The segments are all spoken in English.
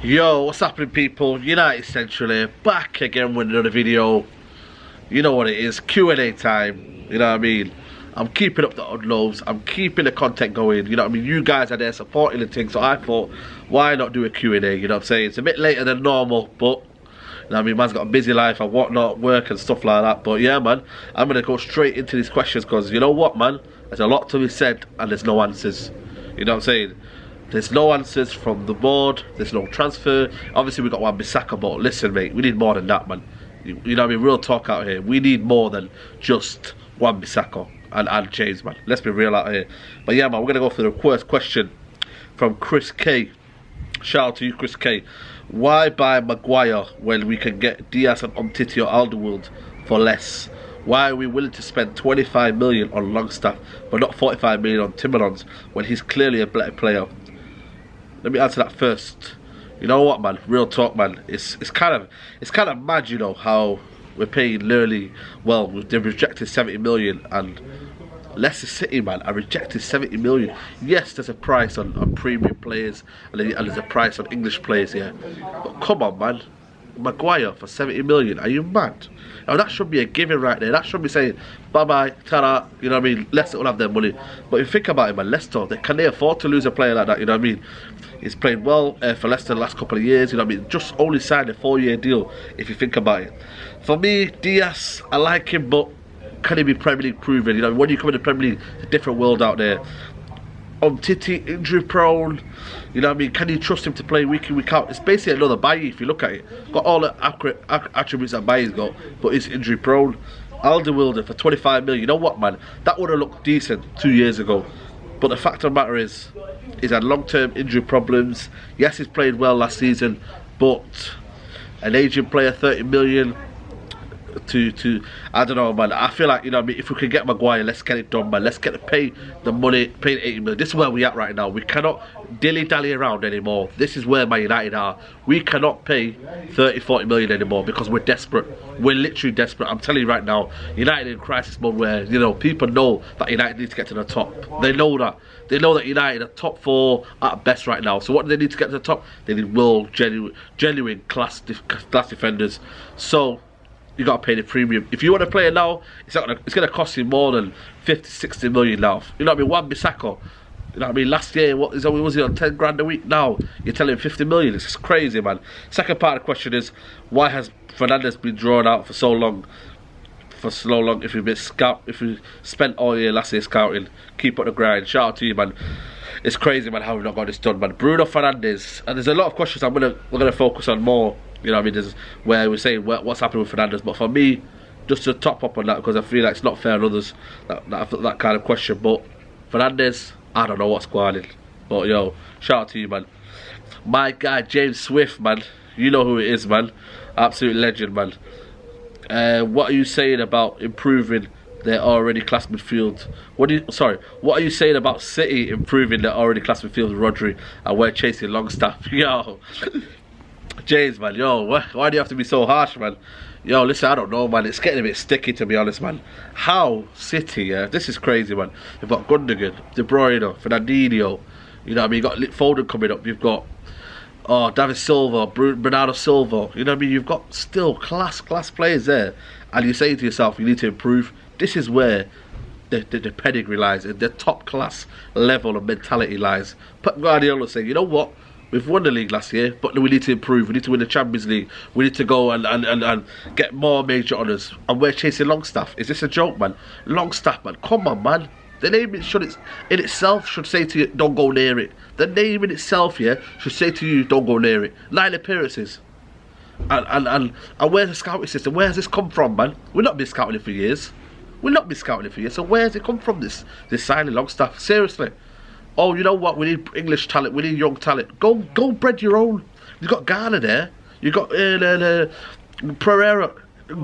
Yo, what's happening, people? United Central here, back again with another video. You know what it is, Q&A time, you know what I mean? I'm keeping up the unloads, I'm keeping the content going, you know what I mean? You guys are there supporting the thing, so I thought, why not do a Q&A, you know what I'm saying? It's a bit later than normal, but, you know what I mean, man's got a busy life and whatnot, work and stuff like that. But yeah, man, I'm going to go straight into these questions, because you know what, man? There's a lot to be said, and there's no answers, you know what I'm saying? There's no answers from the board, there's no transfer. Obviously we got Wan-Bissaka, but listen, mate, we need more than that, man. You know what I mean, real talk out here. We need more than just Wan-Bissaka and James, man. Let's be real out here. But yeah, man, we're going to go for the first question from Chris K. Shout out to you, Chris K. Why buy Maguire when we can get Diaz and Umtiti or Alderweireld for less? Why are we willing to spend 25 million on Longstaff but not 45 million on Timmermans when he's clearly a better player? Let me answer that first. You know what, man? Real talk, man. It's kind of mad, you know, how we're paying Lurley. Well, they've rejected 70 million, and Leicester City, man, are rejected 70 million. Yes, there's a price on premium players, and there's a price on English players here. But come on, man. Maguire for 70 million. Are you mad? Now that should be a given right there. That should be saying bye bye, ta-da. You know what I mean? Leicester will have their money. But if you think about it, man, Leicester, can they afford to lose a player like that? You know what I mean? He's played well for Leicester the last couple of years. You know what I mean? Just only signed a 4-year deal. If you think about it, for me, Diaz, I like him, but can he be Premier League proven? You know, when you come in the Premier League, it's a different world out there. Umtiti, injury prone, you know what I mean? Can you trust him to play week in, week out? It's basically another Bailly if you look at it. Got all the accurate attributes that Bailly's got, but he's injury prone. Alderweireld for 25 million, you know what, man? That would have looked decent 2 years ago. But the fact of the matter is, he's had long-term injury problems. Yes, he's played well last season, but an aging player, 30 million, to I don't know, man. I feel like, you know what I mean, if we can get Maguire, let's get it done, man. Let's get the money, pay 80 million. This is where we at right now. We cannot dilly-dally around anymore. This is where Man United are. We cannot pay 30-40 million anymore because we're desperate. We're literally desperate. I'm telling you right now, United in crisis mode where, you know, people know that United need to get to the top. They know that. They know that United are top 4 at best right now. So what do they need to get to the top? They need world, genuine class defenders. So you got to pay the premium. If you want to play it now, it's going to cost you more than 50-60 million now. You know what I mean? Wan-Bissaka, you know what I mean? Last year, was he on 10 grand a week? Now you're telling him 50 million. It's just crazy, man. Second part of the question is, why has Fernandes been drawn out for so long? If we spent all year last year scouting, keep up the grind. Shout out to you, man. It's crazy, man, how we've not got this done, man. Bruno Fernandes, and there's a lot of questions we're gonna focus on more. You know what I mean? There's where we're saying what's happening with Fernandes, but for me, just to top up on that, because I feel like it's not fair on others that kind of question. But Fernandes, I don't know what's going on. But yo, shout out to you, man. My guy James Swift, man. You know who it is, man. Absolute legend, man. What are you saying about improving their already class midfield? What are you saying about City improving their already class midfield with Rodri and we're chasing Longstaff? Yo, James, man, yo, why do you have to be so harsh, man? Yo, listen, I don't know, man. It's getting a bit sticky, to be honest, man. How City, yeah, this is crazy, man. You've got Gundogan, De Bruyne, Fernandinho, you know what I mean? You've got Foden coming up, you've got David Silva, Bernardo Silva, you know what I mean? You've got still class players there, and you say to yourself, you need to improve. This is where the pedigree lies, and the top class level of mentality lies. Pep Guardiola saying, you know what? We've won the league last year, but we need to improve. We need to win the Champions League. We need to go and get more major honours. And we're chasing Longstaff. Is this a joke, man? Longstaff, man. Come on, man. The name in itself should say to you, don't go near it. The name in itself, yeah, should say to you, don't go near it. 9 appearances. And where's the scouting system? Where has this come from, man? We've not been scouting it for years. So where has it come from, this signing Longstaff? Seriously. Oh, you know what? We need English talent. We need young talent. Go breed your own. You've got Ghana there. You've got Pereira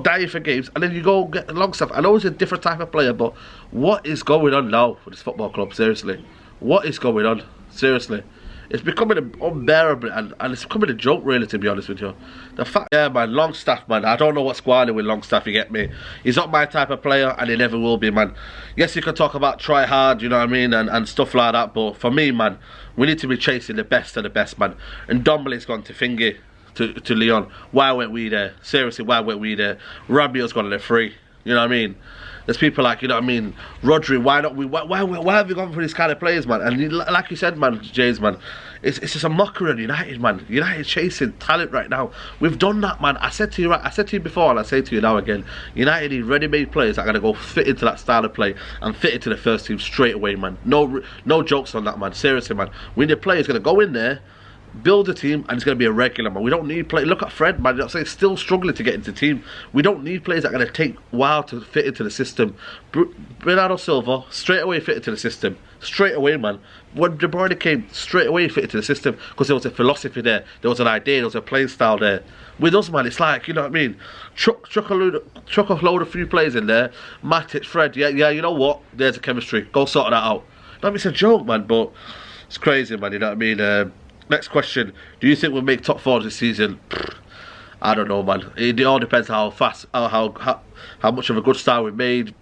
dying for games, and then you go get Longstaff. I know he's a different type of player, but what is going on now with this football club? Seriously, what is going on? Seriously, It's becoming unbearable, and it's becoming a joke, really, to be honest with you. The fact, yeah, man, Longstaff, man, I don't know what's going on with Longstaff, you get me? He's not my type of player, and he never will be, man. Yes, you can talk about try hard, you know what I mean, and stuff like that, but for me, man, we need to be chasing the best of the best, man. And Dombele's gone to Fingy, to Leon. Why weren't we there? Seriously, why weren't we there? Rabiot's gone to the free, you know what I mean? There's people like, you know what I mean, Rodri, why not we? Why have we gone for these kind of players, man? And like you said, man, James, man, it's just a mockery on United, man. United chasing talent right now. We've done that, man. I said to you before, and I say to you now again, United need ready-made players that are gonna go fit into that style of play and fit into the first team straight away, man. No jokes on that, man. Seriously, man. We need a player who's gonna go in there, build a team, and it's going to be a regular, man. We don't need play. Look at Fred, man. You know, he's still struggling to get into the team. We don't need players that are going to take a while to fit into the system. Bernardo Silva straight away fit into the system. Straight away, man. When De Bruyne came, straight away fit into the system because there was a philosophy there. There was an idea. There was a playing style there. With us, man, it's like, you know what I mean? Chuck a load of few players in there. Matic, Fred, yeah. You know what? There's a chemistry. Go sort that out. No, it's a joke, man, but it's crazy, man. You know what I mean? Next question: do you think we'll make top 4 this season? I don't know, man. It all depends how fast, how much of a good start we made,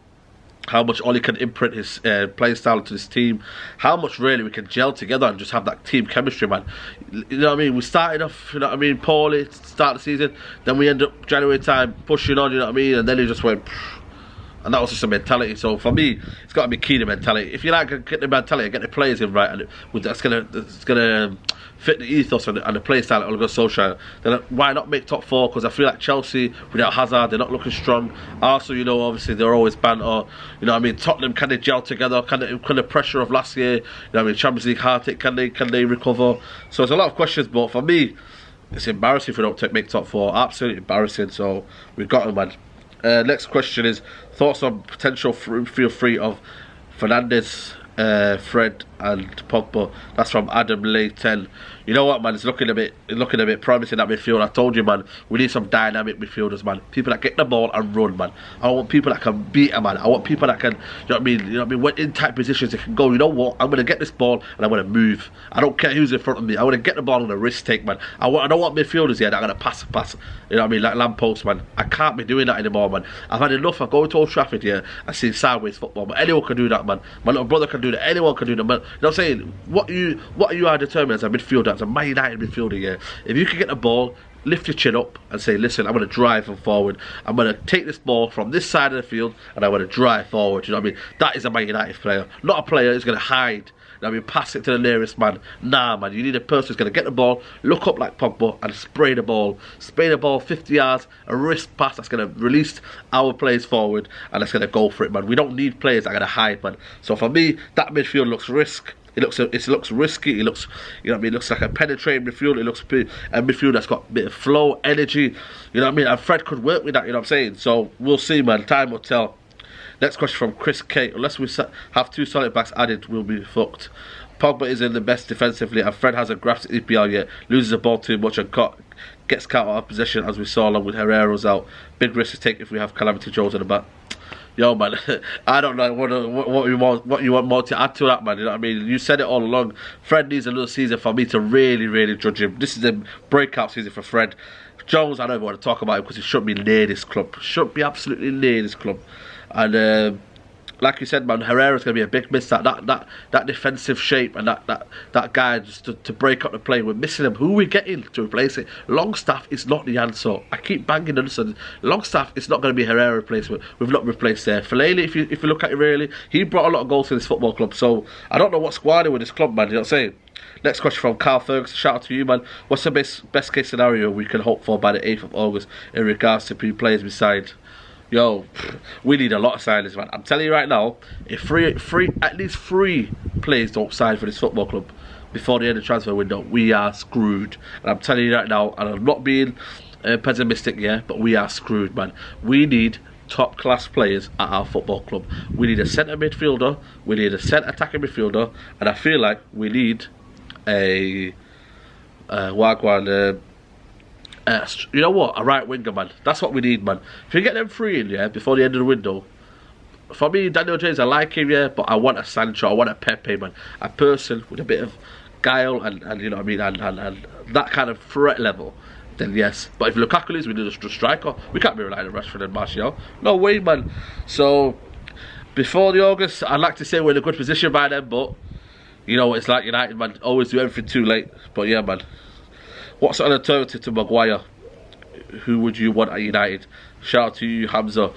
how much Oli can imprint his playing style into this team, how much really we can gel together and just have that team chemistry, man. You know what I mean? We started off, you know what I mean, poorly to start the season, then we end up January time pushing on, you know what I mean, and then it just went. And that was just a mentality. So for me, it's got to be key to mentality. If you like get the mentality, get the players in right, and that's gonna fit the ethos and the play style of Ole Gunnar Solskjaer, then why not make top 4? Because I feel like Chelsea without Hazard, they're not looking strong. Arsenal, you know, obviously they're always banter. You know what I mean? Tottenham, can they gel together? Can the pressure of last year? You know what I mean? Champions League heartache, can they recover? So there's a lot of questions, but for me, it's embarrassing if we don't make top 4. Absolutely embarrassing. So we've got them, man. Next question is thoughts on potential feel free of Fernandes, Fred and Pogba. That's from Adam Lay 10. You know what, man? It's looking a bit promising, that midfield. I told you, man. We need some dynamic midfielders, man. People that get the ball and run, man. I want people that can beat a man. I want people that can, you know what I mean? You know what I mean? When in tight positions, they can go. You know what? I'm gonna get this ball and I'm gonna move. I don't care who's in front of me. I want to get the ball on a risk take, man. I don't want midfielders here that are gonna pass. You know what I mean? Like lampposts, man. I can't be doing that anymore, man. I've had enough of going to Old Trafford here and seeing sideways football. But anyone can do that, man. My little brother can do that. Anyone can do that, man. You know what I'm saying? What you are determined as a midfielder, as a Man United midfielder, yeah. If you can get the ball, lift your chin up and say, listen, I'm going to drive them forward. I'm going to take this ball from this side of the field and I'm going to drive forward. You know what I mean? That is a Man United player. Not a player who's going to hide. You know what I mean? Pass it to the nearest man. Nah, man. You need a person who's going to get the ball, look up like Pogba and spray the ball. Spray the ball 50 yards, a wrist pass that's going to release our players forward and that's going to go for it, man. We don't need players that are going to hide, man. So for me, that midfield looks risky. It looks risky. It looks, you know what I mean? It looks like a penetrating midfield. It looks a midfield that's got a bit of flow, energy. You know what I mean? And Fred could work with that. You know what I'm saying? So we'll see, man. Time will tell. Next question from Chris K. Unless we have 2 solid backs added, we'll be fucked. Pogba isn't the best defensively, and Fred hasn't grasped EPL yet. Loses the ball too much and gets caught out of possession, as we saw along with Herrera's out. Big risk to take if we have Calamity Jones in the back. Yo, man, I don't know what you want more to add to that, man. You know what I mean? You said it all along. Fred needs another season for me to really judge him. This is a breakout season for Fred. Jones, I don't even want to talk about him because he shouldn't be near this club. Shouldn't be absolutely near this club. And like you said, man, Herrera's going to be a big miss. That defensive shape and that guy just to break up the play. We're missing him. Who are we getting to replace it? Longstaff is not the answer. I keep banging on this. Longstaff is not going to be Herrera replacement. We've not replaced there. Fellaini, if you look at it really, he brought a lot of goals to this football club. So I don't know what's going on with this club, man. You know what I'm saying? Next question from Carl Ferguson. Shout out to you, man. What's the best case scenario we can hope for by the 8th of August in regards to players we signed? Yo, we need a lot of signings, man. I'm telling you right now, if at least three players don't sign for this football club before the end of the transfer window, we are screwed. And I'm telling you right now, and I'm not being pessimistic, yeah, but we are screwed, man. We need top class players at our football club. We need a centre midfielder, we need a centre attacking midfielder, and I feel like we need a you know what? A right winger, man. That's what we need, man. If you get them three in, yeah, before the end of the window. For me, Daniel James, I like him, yeah, but I want a Sancho, I want a Pepe, man. A person with a bit of guile and you know what I mean, and that kind of threat level, then yes. But if Lukaku leaves, we need a striker. We can't be relying on Rashford and Martial. No way, man. So before the August, I'd like to say we're in a good position by then, but you know, it's like United, man. Always do everything too late. But yeah, man. What's an alternative to Maguire? Who would you want at United? Shout out to you, Hamza.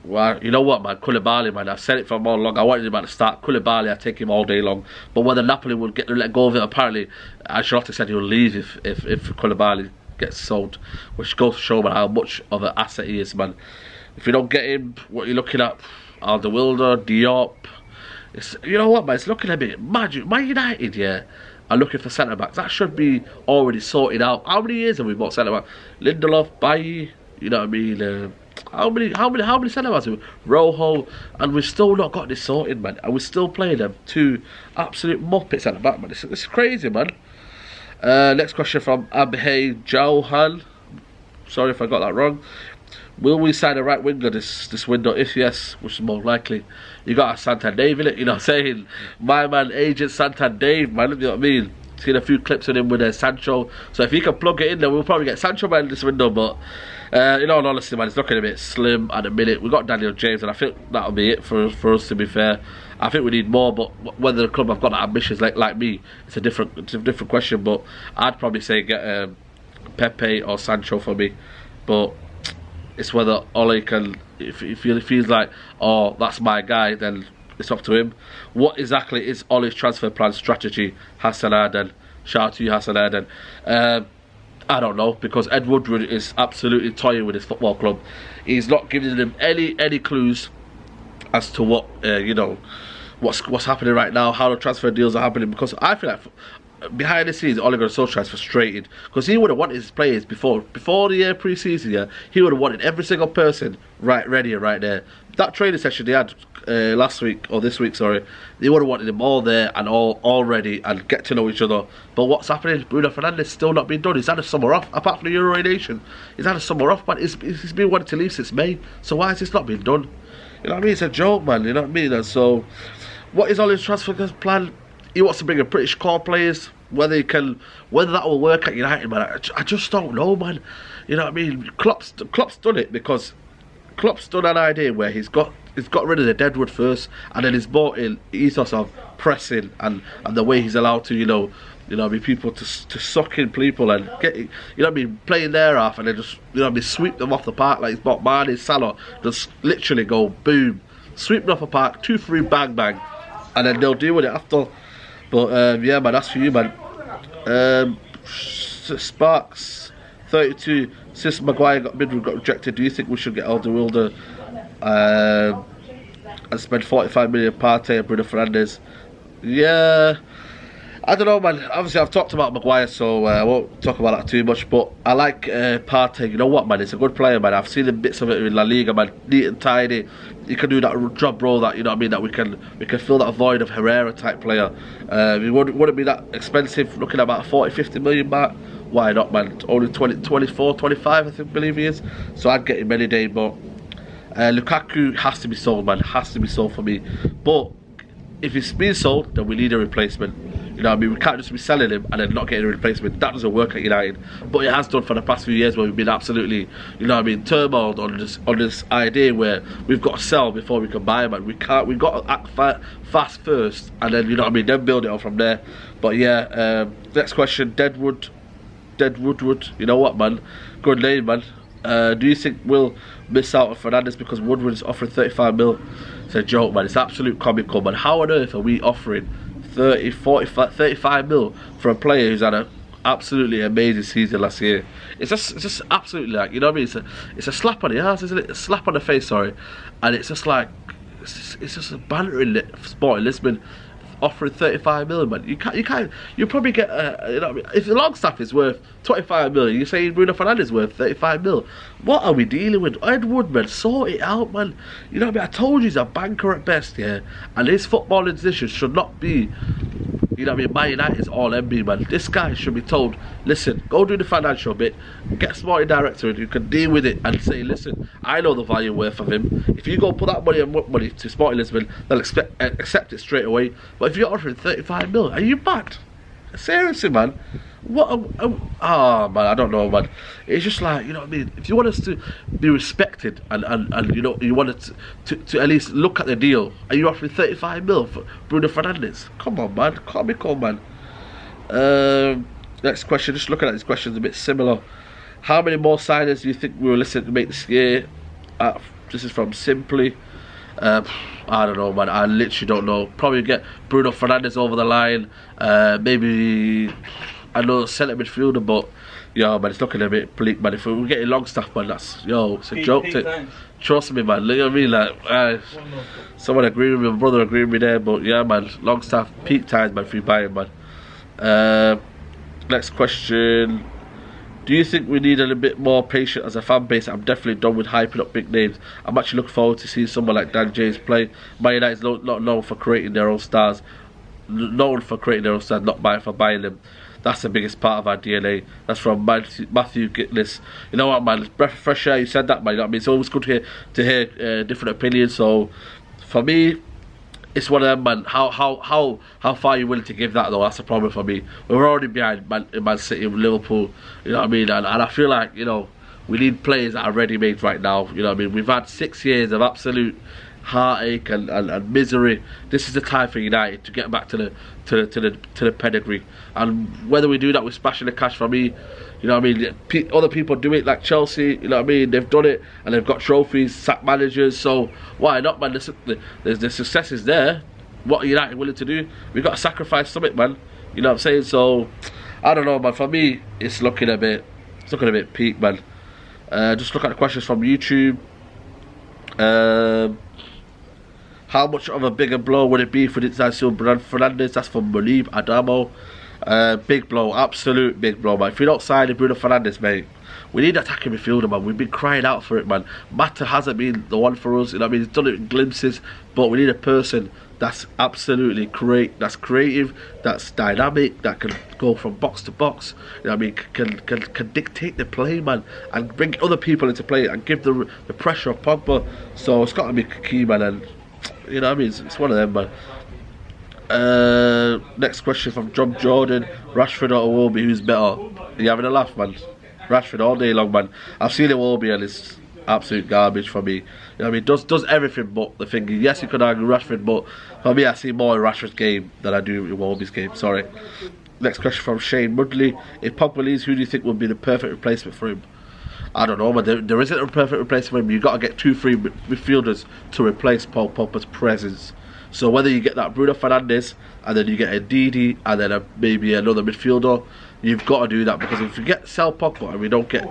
Well, you know what, man? Koulibaly, man. I've said it for more long. I wanted him at the start. Koulibaly, I take him all day long. But whether Napoli would let go of it, apparently, Ancelotti said he'll leave if Koulibaly gets sold, which goes to show, man, how much of an asset he is, man. If you don't get him, what are you looking at? Alderweireld, Diop. You know what, man? It's looking a bit mad. Man United, yeah, are looking for centre backs. That should be already sorted out. How many years have we bought centre back? Lindelof, Bailly. You know what I mean? How many centre backs have we? Rojo, and we've still not got this sorted, man. And we're still playing them two absolute muppets at the back, man. It's crazy, man. Next question from Abhay Jauhan. Sorry if I got that wrong. Will we sign a right winger this window? If yes, which is more likely, you got a Santander, innit? You know what I'm saying? My man, agent Santander, man, you know what I mean? Seen a few clips of him with Sancho. So if he can plug it in, then we'll probably get Sancho man in this window. But in all honesty, man, it's looking a bit slim at the minute. We've got Daniel James, and I think that'll be it for us, to be fair. I think we need more, but whether the club have got that ambitious like me, it's a different question. But I'd probably say get Pepe or Sancho for me. But it's whether Ole can, if he feels like, oh, that's my guy, then it's up to him. What exactly is Ole's transfer plan strategy? Hassan Arden. Shout out to you, Hassan Arden. I don't know, because Ed Woodward is absolutely toying with his football club. He's not giving them any clues as to what you know, what's happening right now, how the transfer deals are happening. Because I feel like behind the scenes, Ole Gunnar Solskjaer is frustrated, because he would have wanted his players before the pre-season. Yeah, he would have wanted every single person ready and right there. That training session they had last week, or this week, sorry, they would have wanted them all there and all ready and get to know each other. But what's happening? Bruno Fernandes still not been done. He's had a summer off, apart from the Euro Nation. He's had a summer off, but he's been wanting to leave since May. So why has this not been done? You know what I mean? It's a joke, man. You know what I mean? And so, what is Ole's transfer plan? He wants to bring in British core players. Whether that will work at United, man, I just don't know, man. You know what I mean? Klopp's done it, because Klopp's done an idea where he's got rid of the deadwood first, and then he's brought in ethos of pressing and the way he's allowed to, you know, be people to suck in people and get, you know what I mean, playing their half, and then just, you know what I mean, sweep them off the park like he's bought Mane, Salah, just literally go boom, sweep them off the park, 2-3, bang bang, and then they'll deal with it after. But yeah, man, that's for you, man. Sparks 32. Since Maguire got rejected, do you think we should get Alderweireld and spend 45 million Partey and Bruno Fernandes? Yeah, I don't know, man. Obviously, I've talked about Maguire, so I won't talk about that too much. But I like Partey. You know what, man? He's a good player, man. I've seen bits of it in La Liga, man. Neat and tidy. He can do that job role that, you know what I mean, that we can fill that void of Herrera type player. He wouldn't be that expensive. Looking at about 40-50 million mark. Why not, man? Only 24, 25, I believe he is. So I'd get him any day. But Lukaku has to be sold, man. Has to be sold for me. But if it's being sold, then we need a replacement. You know what I mean? We can't just be selling him and then not getting a replacement. That doesn't work at United. But it has done for the past few years, where we've been absolutely, you know what I mean, turmoiled on this idea where we've got to sell before we can buy him. And we've got to act fast first, and then, you know what I mean, then build it up from there. But yeah, next question, Deadwood, you know what, man? Good name, man. Do you think we'll miss out on Fernandes because Woodward is offering 35 mil? It's a joke, man. It's absolute comical, man. How on earth are we offering 30, 45, 35 mil for a player who's had an absolutely amazing season last year? It's just absolutely, like, you know what I mean? It's a slap on the ass, isn't it? A slap on the face, sorry. And it's just like, it's just a banner in Sporting Lisbon offering 35 million, man. You probably get you know what I mean? If Longstaff is worth 25 million, you're saying Bruno Fernandes is worth 35 mil. What are we dealing with? Ed Woodman, sort it out, man. You know what I mean? I told you he's a banker at best, yeah. And his footballing position should not be You know what I mean? Man United is all MB, man. This guy should be told, listen, go do the financial bit, get a sporting director who can deal with it and say, listen, I know the value worth of him. If you go put that money to Sporting Lisbon, they'll accept it straight away. But if you're offering 35 mil, are you mad? Seriously, man. Oh man, I don't know, man. It's just like, you know what I mean, if you want us to be respected and you know, you want us to at least look at the deal, are you offering 35 mil for Bruno Fernandes? Come on, man, can't be cool, man. Next question, just looking at these questions a bit similar. How many more signings do you think we will listen to make this year? This is from Simply. I don't know, man. I literally don't know. Probably get Bruno Fernandes over the line. Maybe another centre midfielder, but yo, man, it's looking a bit bleak, man. If we're getting Longstaff, man, that's it's a joke. Trust me, man. Look at me, like someone agree with me, my brother agreed with me there, but yeah, man, Longstaff peak times, man, for you buying, man. Next question. Do you think we need a little bit more patience as a fan base? I'm definitely done with hyping up big names. I'm actually looking forward to seeing someone like Dan James play. Man United is not known for creating their own stars. Known for creating their own stars, not for buying them. That's the biggest part of our DNA. That's from Matthew Gitlis. You know what, man? Breath of fresh air. You said that, man. You know what I mean? It's always good to hear different opinions. So, for me, it's one of them, man. How far are you willing to give that, though? That's the problem for me. We're already behind Man City and Liverpool. You know what I mean? And I feel like, you know, we need players that are ready-made right now. You know what I mean? We've had 6 years of absolute heartache and misery. This is the time for United to get back to the pedigree. And whether we do that with splashing the cash, for me, you know what I mean, other people do it, like Chelsea, you know what I mean, they've done it and they've got trophies, sacked managers, so why not, man? The success is there. What are United willing to do? We've got to sacrifice something, man. You know what I'm saying? So I don't know, man. For me, it's looking a bit peak, man. Just look at the questions from YouTube. How much of a bigger blow would it be for Bruno Fernandes? That's from Munib Adamo. Big blow, absolute big blow, man. If we don't sign Bruno Fernandes, mate, we need attacking midfielder, man. We've been crying out for it, man. Mata hasn't been the one for us, you know what I mean? He's done it in glimpses, but we need a person that's absolutely great, that's creative, that's dynamic, that can go from box to box, you know what I mean, can dictate the play, man, and bring other people into play and give the pressure of Pogba. So it's got to be key, man, and you know what I mean, it's one of them, man. Next question from John Jordan. Rashford or Iwobi, who's better? Are you having a laugh, man? Rashford all day long, man. I've seen Iwobi and it's absolute garbage for me. You know what I mean? Does everything but the thing. Yes, you could argue Rashford, but for me, I see more in Rashford's game than I do in Iwobi's game. Sorry. Next question from Shane Mudley. If Pogba leaves, who do you think would be the perfect replacement for him? I don't know, but there isn't a perfect replacement for him. You've got to get 2-3 midfielders to replace Paul Pogba's presence. So whether you get that Bruno Fernandes and then you get a Didi and then maybe another midfielder, you've got to do that, because if you sell Pogba and we don't get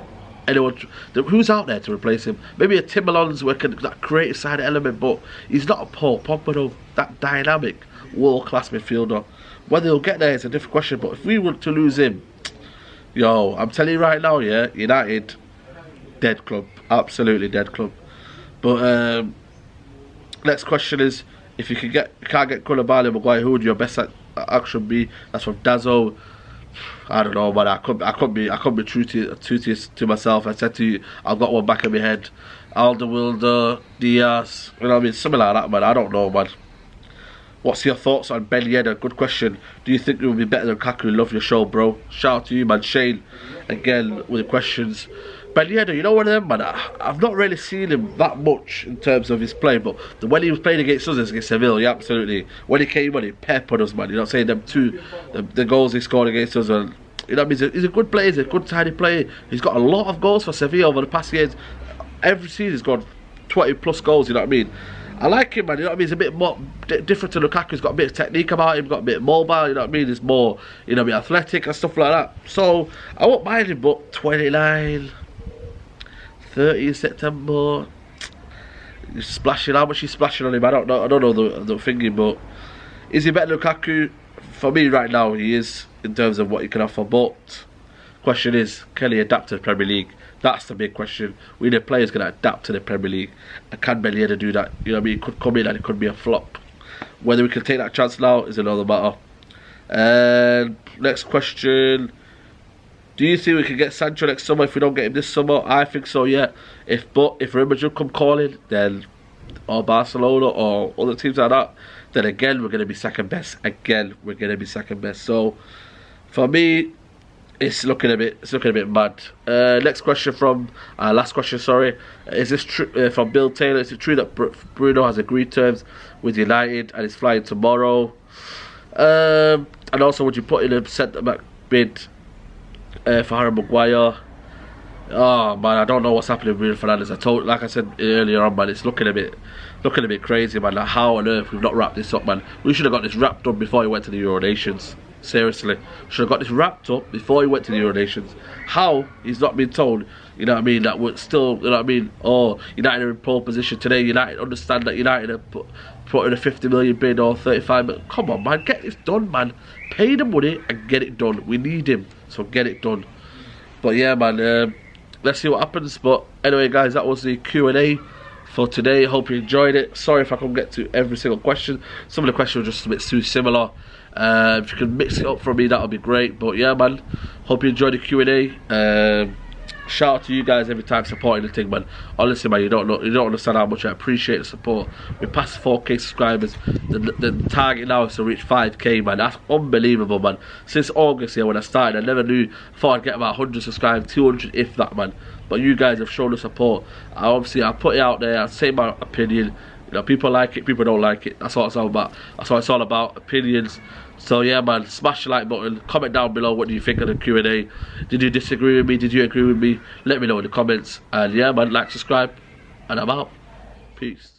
anyone, who's out there to replace him? Maybe a Timberlands with that creative side element, but he's not a Paul Pogba though, that dynamic world-class midfielder. Whether he'll get there is a different question, but if we were to lose him, yo, I'm telling you right now, yeah, United, dead club, absolutely dead club. But next question is, if you can't get Koulibaly, Maguire, who would your best action be? That's from Dazzo. I don't know, but I could be true to myself. I said to you, I've got one back in my head. Alderweireld, Diaz, you know what I mean, something like that, man. I don't know, man. What's your thoughts on Ben Yedder? Good question. Do you think it would be better than Lukaku? Love your show, bro. Shout out to you, man. Shane, again with the questions. Ben Yedder, you know one of them, man. I've not really seen him that much in terms of his play, but when he was playing against us, against Seville, yeah, absolutely. When he came on, he peppered us, man. You know what I'm saying? The goals he scored against us, and you know what I mean? He's a good player, he's a good tidy player. He's got a lot of goals for Sevilla over the past years. Every season he's got 20 plus goals, you know what I mean? I like him, man, you know what I mean? He's a bit more different to Lukaku. He's got a bit of technique about him, got a bit mobile, you know what I mean? He's more, you know, a bit athletic and stuff like that. So I won't mind him, but 29, 30 in September, he's splashing. How much he's splashing on him, I don't know the thinking, but is he better than Lukaku? For me right now, he is, in terms of what he can offer, but question is, can he adapt to the Premier League? That's the big question. We need players going to adapt to the Premier League, and can Ben Yedder do that? You know what I mean? It could come in and it could be a flop. Whether we can take that chance now is another matter. And next question. Do you think we can get Sancho next summer if we don't get him this summer? I think so, yeah. If Real Madrid come calling, then, or Barcelona or other teams like that, then again we're going to be second best. Again, we're going to be second best. So, for me, it's looking a bit mad. Next question from last question. Sorry, is this true? From Bill Taylor, is it true that Bruno has agreed terms with United and is flying tomorrow? And also, would you put in a centre back bid for Harry Maguire? Oh man, I don't know what's happening with Bruno Fernandes. Like I said earlier on, man, it's looking a bit crazy, man. Like, how on earth we've not wrapped this up, man? We should have got this wrapped up before he went to the Euro Nations. Seriously, should have got this wrapped up before he went to the Euro Nations. How he's not been told, you know what I mean, that we're still, you know what I mean, oh, United are in pole position today. United understand that United are put in a 50 million bid or 35 million. Come on, man, get this done, man. Pay the money and get it done. We need him, so get it done. But yeah, man, let's see what happens. But anyway, guys, that was the Q&A for today. Hope you enjoyed it. Sorry if I couldn't get to every single question. Some of the questions were just a bit too similar. If you can mix it up for me, that would be great. But yeah, man, hope you enjoyed the Q&A. Shout out to you guys every time supporting the thing, man. Honestly, man, you don't understand how much I appreciate the support. We passed 4K subscribers. The target now is to reach 5K, man. That's unbelievable, man. Since August, yeah, when I started, I never knew. Thought I'd get about 100 subscribers, 200 if that, man. But you guys have shown the support. I put it out there. I say my opinion. You know, people like it, people don't like it. That's what it's all about. That's what it's all about, opinions. So yeah, man, smash the like button. Comment down below what do you think of the Q&A. Did you disagree with me? Did you agree with me? Let me know in the comments. And yeah, man, like, subscribe, and I'm out. Peace.